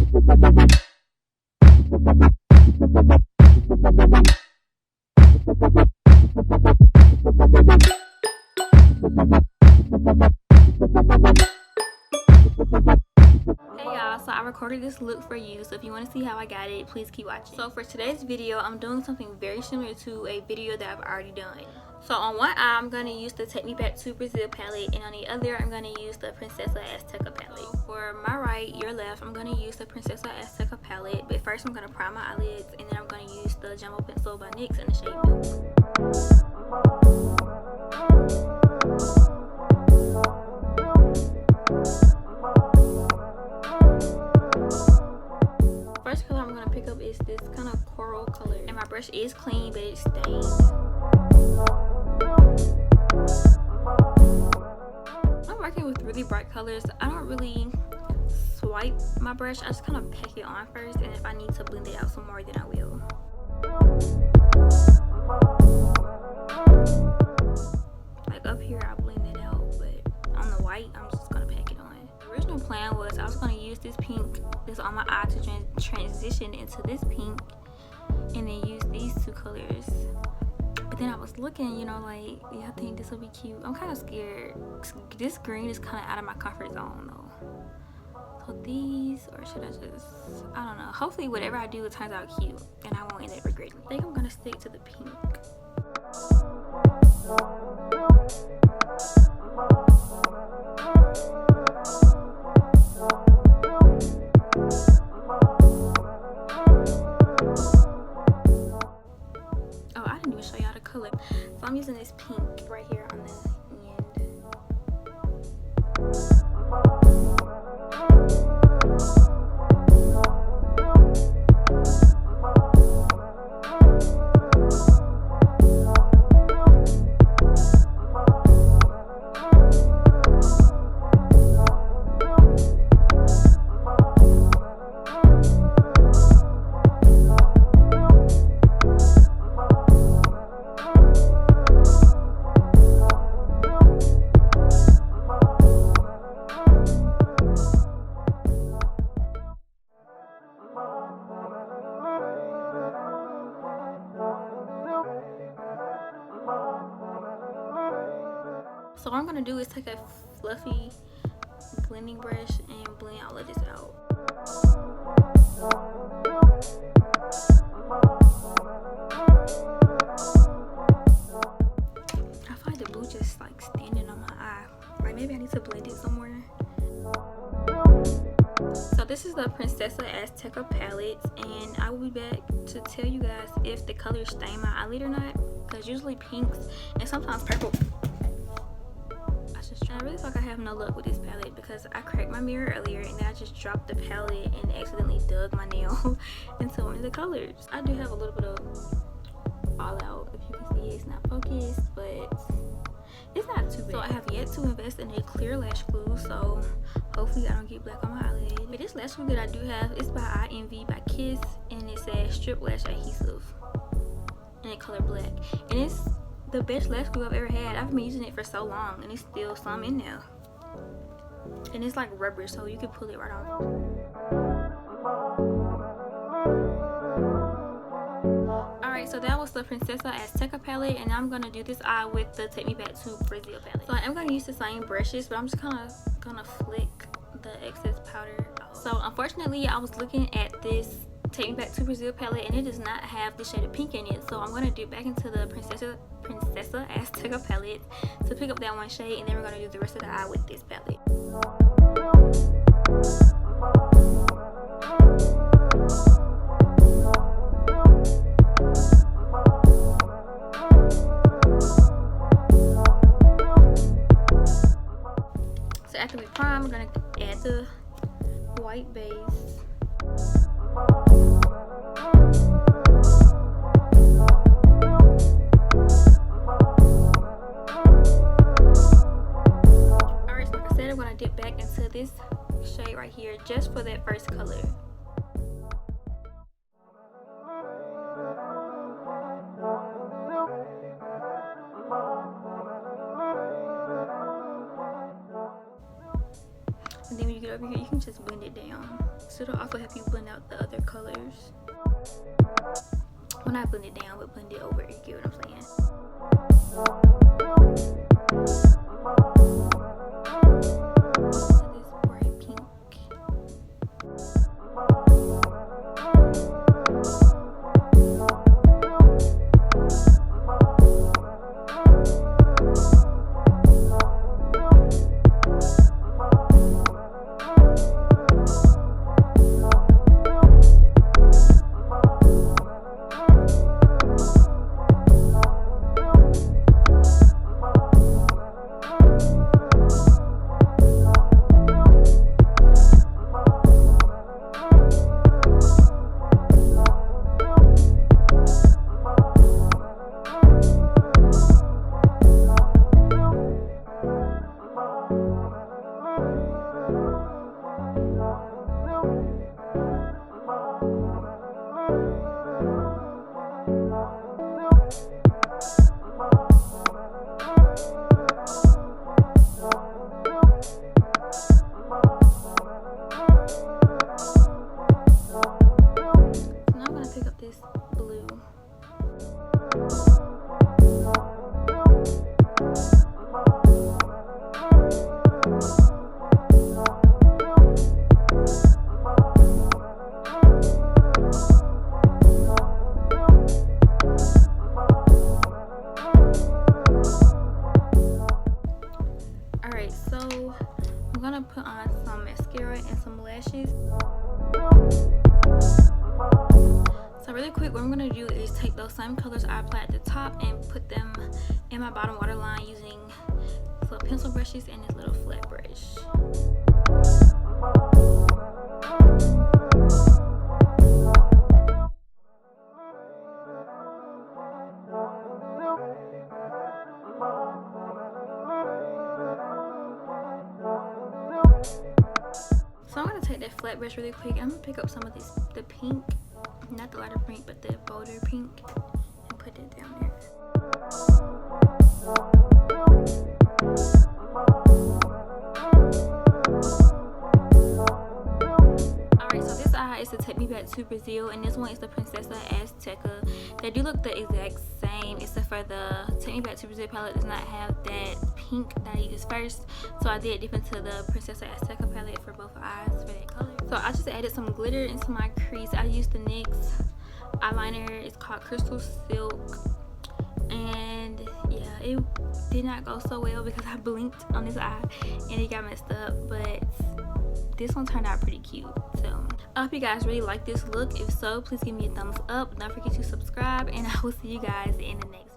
So I recorded this look for you, so if you want to see how I got it, please keep watching. So for today's video, I'm doing something very similar to a video that I've already done. So on one eye, I'm going to use the Take Me Back to Brazil palette, and on the other, I'm going to use the Princesa Azteca palette. For my right, your left, I'm going to use the Princesa Azteca palette, but first I'm going to prime my eyelids, and then I'm going to use the Jumbo Pencil by NYX in the shade Milk. First color I'm going to pick up is this kind of coral color, and my brush is clean but it's stained. I'm working with really bright colors. I don't really swipe my brush, I just kind of pack it on first, and if I need to blend it out some more, then I will. Like up here I blend it out, but on the white I'm just going to pack it on. The original plan was I was going to use this pink that's on my eye to transition into this pink, and then use these two colors. But then I was looking, you know, like, yeah, I think this will be cute. I'm kind of scared. This green is kind of out of my comfort zone though. So these, or should I just, I don't know. Hopefully whatever I do, it turns out cute and I won't end up regretting it. I think I'm gonna stick to the pink. So I'm using this pink right here on the end. So what I'm going to do is take a fluffy blending brush and blend all of this out. I find the blue just like standing on my eye. Like maybe I need to blend it somewhere. So this is the Princesa Azteca Palette, and I will be back to tell you guys if the colors stain my eyelid or not. Because usually pinks and sometimes purple. I really feel like I have no luck with this palette because I cracked my mirror earlier and then I just dropped the palette and accidentally dug my nail into one of the colors. I do have a little bit of fallout, if you can see. It's not focused, but it's not too bad. So I have yet to invest in a clear lash glue, so hopefully I don't get black on my eyelid. But this lash glue that I do have is by I Envy by Kiss, and it says strip lash adhesive in the color black, and it's the best lash glue I've ever had. I've been using it for so long and it's still some in there, and it's like rubber, so you can pull it right off. Alright, so that was the Princesa Azteca palette, and I'm gonna do this eye with the Take Me Back to Brazil palette. So I'm gonna use the same brushes, but I'm just kind of gonna flick the excess powder out. So unfortunately I was looking at this Take Me Back to Brazil palette and it does not have the shade of pink in it, so I'm going to dip back into the Princesa Azteca palette to pick up that one shade, and then we're going to do the rest of the eye with this palette. So after we prime, we're going to add the white base. Dip back into this shade right here just for that first color. And then when you get over here, you can just blend it down. So it'll also help you blend out the other colors. When I blend it down, but blend it over, you get what I'm saying. This bright pink. I'm gonna put on some mascara and some lashes. So really quick, what I'm gonna do is take those same colors I applied at the top and put them in my bottom waterline using little pencil brushes and this little flat brush. So I'm going to take that flat brush really quick. I'm going to pick up some of this, the pink, not the lighter pink, but the bolder pink, and put it down there. Alright, so this eye is to Take Me Back to Brazil, and this one is the Princesa Azteca. They do look the exact same, except for the Take Me Back to Brazil palette does not have that pink that I used first. So I did dip into the Princesa Azteca palette for both eyes for that color. So I just added some glitter into my crease. I used the NYX eyeliner. It's called Crystal Silk. And yeah, it did not go so well because I blinked on this eye and it got messed up. But this one turned out pretty cute. So I hope you guys really like this look. If so, please give me a thumbs up. Don't forget to subscribe, and I will see you guys in the next video.